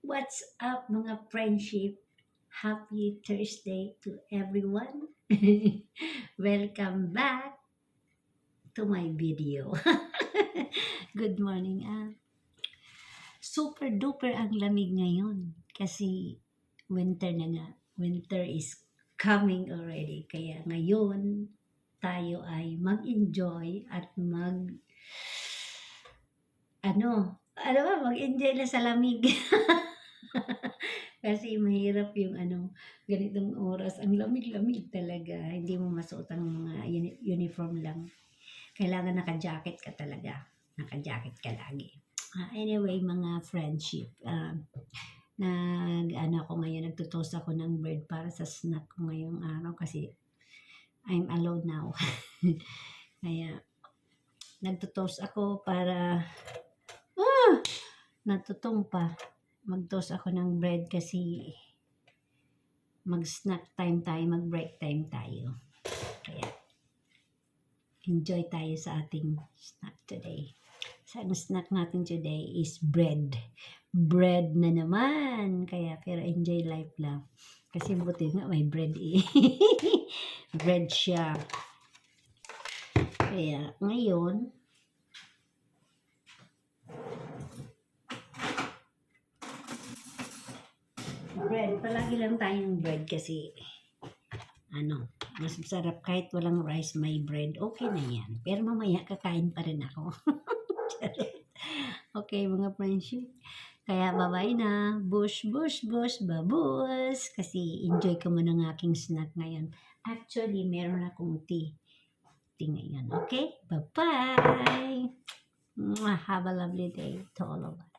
What's up mga friendship? Happy Thursday to everyone. Welcome back to my video. Good morning. Super duper ang lamig ngayon kasi winter na nga. Winter is coming already. Kaya ngayon tayo ay mag-enjoy at mag-enjoy na sa lamig. Kasi mahirap yung ganitong oras. Ang lamig-lamig talaga. Hindi mo masuot ang mga uniform lang. Kailangan naka-jacket ka talaga. Naka-jacket ka lagi. Anyway, mga friendship. Ako ngayon, nagtutoast ako ng bread para sa snack ko ngayong araw kasi I'm alone now. Kaya, nagtutoast ako para natutong pa. Mag-toast ako ng bread kasi mag-snack time tayo, mag-break time tayo. Kaya, enjoy tayo sa ating snack today. So, ang snack natin today is bread. Bread na naman. Kaya, pero enjoy life lang. Kasi buti nga may bread eh. Bread siya. Kaya, ngayon, bread. Palagi lang tayong bread kasi mas masarap kahit walang rice, may bread. Okay na yan. Pero mamaya kakain pa rin ako. Okay, mga friendship. Kaya bye-bye na. Bush, babus. Kasi enjoy ko muna ng aking snack ngayon. Actually, meron akong tea. Tea ngayon. Okay? Bye-bye. Have a lovely day to all of us.